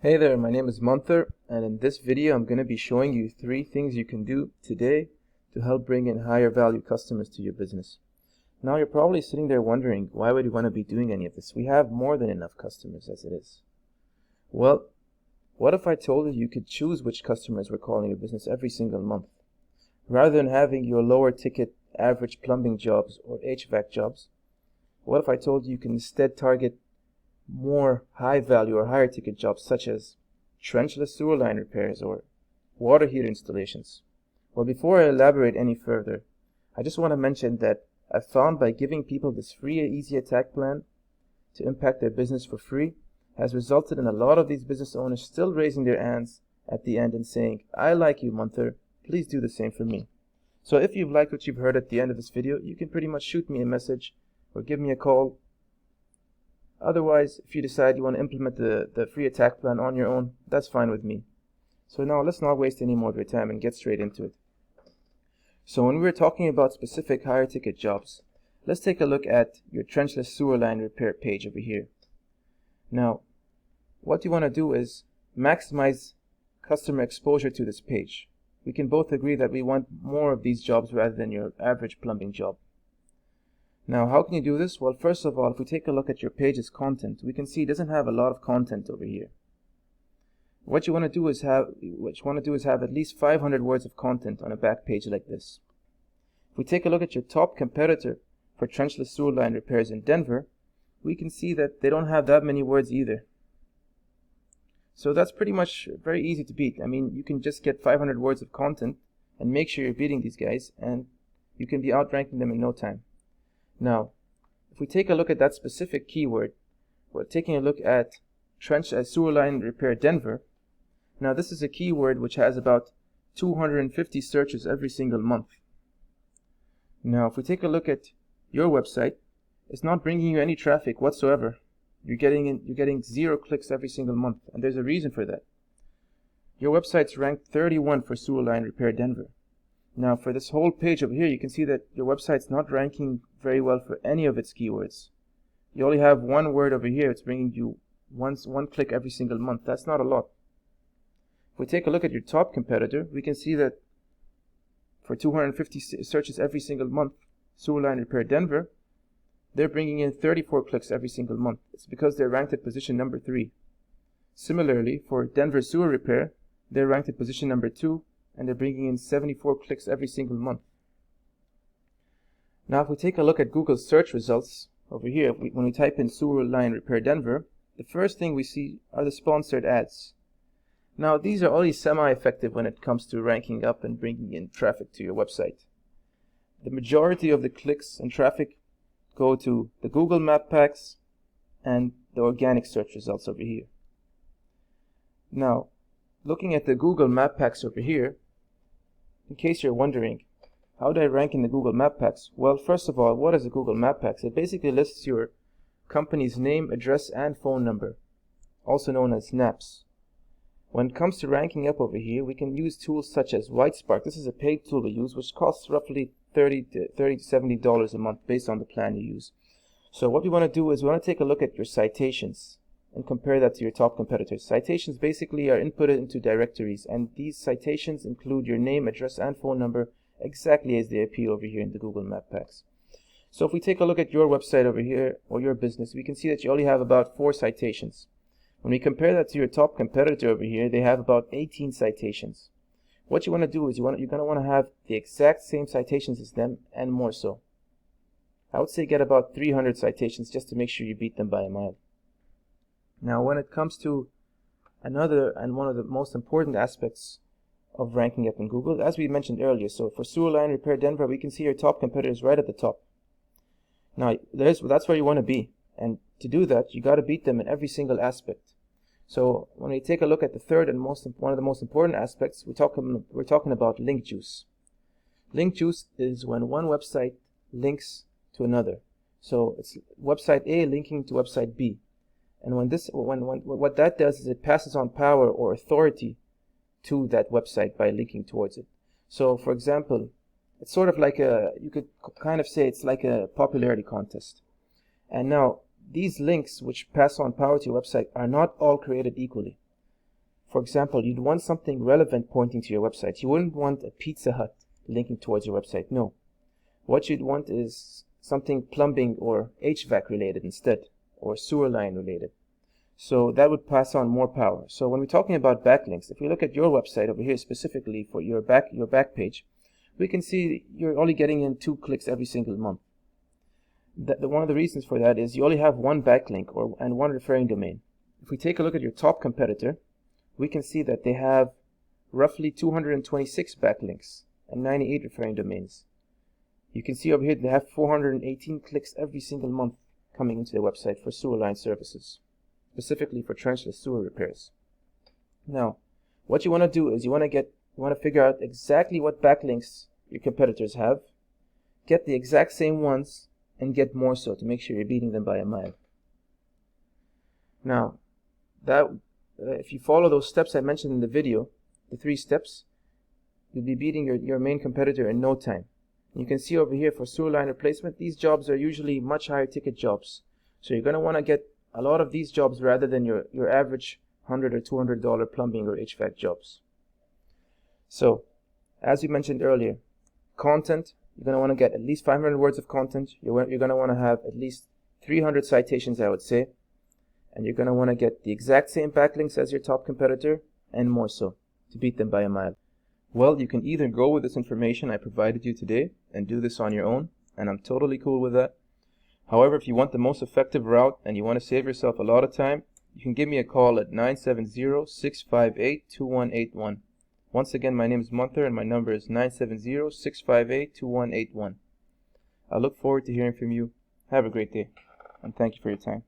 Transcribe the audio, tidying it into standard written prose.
Hey there, my name is Manther, and in this video I'm going to be showing you 3 things you can do today to help bring in higher value customers to your business. Now you're probably sitting there wondering, why would you want to be doing any of this? We have more than enough customers as it is. Well, what if I told you you could choose which customers were calling your business every single month? Rather than having your lower ticket average plumbing jobs or HVAC jobs, what if I told you you can instead target more high value or higher ticket jobs such as trenchless sewer line repairs or water heater installations? Well, before I elaborate any further, I just want to mention that I found by giving people this free easy attack plan to impact their business for free has resulted in a lot of these business owners still raising their hands at the end and saying, I like you, Manther, please do the same for me. So if you've liked what you've heard at the end of this video, you can pretty much shoot me a message or give me a call. Otherwise, if you decide you want to implement the free attack plan on your own, that's fine with me. So now let's not waste any more of your time and get straight into it. So when we're talking about specific higher ticket jobs, let's take a look at your trenchless sewer line repair page over here. Now, what you want to do is maximize customer exposure to this page. We can both agree that we want more of these jobs rather than your average plumbing job. Now, how can you do this? Well, first of all, if we take a look at your page's content, we can see it doesn't have a lot of content over here. What you want to do is have at least 500 words of content on a back page like this. If we take a look at your top competitor for trenchless sewer line repairs in Denver, we can see that they don't have that many words either. So that's pretty much very easy to beat. I mean, you can just get 500 words of content and make sure you're beating these guys, and you can be outranking them in no time. Now, if we take a look at that specific keyword, we're taking a look at sewer line repair Denver. Now, this is a keyword which has about 250 searches every single month. Now, if we take a look at your website, it's not bringing you any traffic whatsoever. You're getting 0 clicks every single month, and there's a reason for that. Your website's ranked 31 for sewer line repair Denver. Now, for this whole page over here, you can see that your website's not ranking very well for any of its keywords. You only have one word over here. It's bringing you one click every single month. That's not a lot. If we take a look at your top competitor, we can see that for 250 searches every single month, sewer line repair Denver, they're bringing in 34 clicks every single month. It's because they're ranked at position number 3. Similarly, for Denver sewer repair, they're ranked at position number 2, and they're bringing in 74 clicks every single month. Now, if we take a look at Google's search results over here, when we type in sewer line repair Denver, the first thing we see are the sponsored ads. Now, these are only semi-effective when it comes to ranking up and bringing in traffic to your website. The majority of the clicks and traffic go to the Google Map Packs and the organic search results over here. Now, looking at the Google Map Packs over here, in case you're wondering, how do I rank in the Google Map Packs? Well, first of all, what is a Google Map Packs? It basically lists your company's name, address, and phone number, also known as NAPs. When it comes to ranking up over here, we can use tools such as Whitespark. This is a paid tool we use, which costs roughly $30 to $70 a month based on the plan you use. So what we want to do is we want to take a look at your citations and compare that to your top competitors. Citations basically are inputted into directories, and these citations include your name, address, and phone number exactly as they appear over here in the Google Map Packs. So if we take a look at your website over here, or your business, we can see that you only have about 4 citations. When we compare that to your top competitor over here, they have about 18 citations. What you want to do is you're going to want to have the exact same citations as them, and more so. I would say get about 300 citations just to make sure you beat them by a mile. Now, when it comes to another and one of the most important aspects of ranking up in Google, as we mentioned earlier, so for sewer line repair Denver, we can see your top competitors right at the top. Now, that's where you want to be, and to do that, you got to beat them in every single aspect. So when we take a look at the third and one of the most important aspects, we're talking about link juice. Link juice is when one website links to another. So it's website A linking to website B. And what that does is it passes on power or authority to that website by linking towards it. So, for example, it's sort of like you could kind of say it's like a popularity contest. And now, these links which pass on power to your website are not all created equally. For example, you'd want something relevant pointing to your website. You wouldn't want a Pizza Hut linking towards your website. No. What you'd want is something plumbing or HVAC related instead, or sewer line related. So that would pass on more power. So when we're talking about backlinks, if we look at your website over here specifically for your back page, we can see you're only getting in 2 clicks every single month. One of the reasons for that is you only have one backlink and one referring domain. If we take a look at your top competitor, we can see that they have roughly 226 backlinks and 98 referring domains. You can see over here they have 418 clicks every single month coming into their website for sewer line services, specifically for trenchless sewer repairs. Now, what you want to do is you want to figure out exactly what backlinks your competitors have, get the exact same ones, and get more so to make sure you're beating them by a mile. Now, if you follow those steps I mentioned in the video, the 3 steps, you'll be beating your main competitor in no time. And you can see over here for sewer line replacement, these jobs are usually much higher ticket jobs. So you're going to want to get a lot of these jobs rather than your average $100 or $200 plumbing or HVAC jobs. So, as we mentioned earlier, content, you're going to want to get at least 500 words of content. You're going to want to have at least 300 citations, I would say. And you're going to want to get the exact same backlinks as your top competitor and more so to beat them by a mile. Well, you can either go with this information I provided you today and do this on your own, and I'm totally cool with that. However, if you want the most effective route and you want to save yourself a lot of time, you can give me a call at 970-658-2181. Once again, my name is Munther and my number is 970-658-2181. I look forward to hearing from you. Have a great day, and thank you for your time.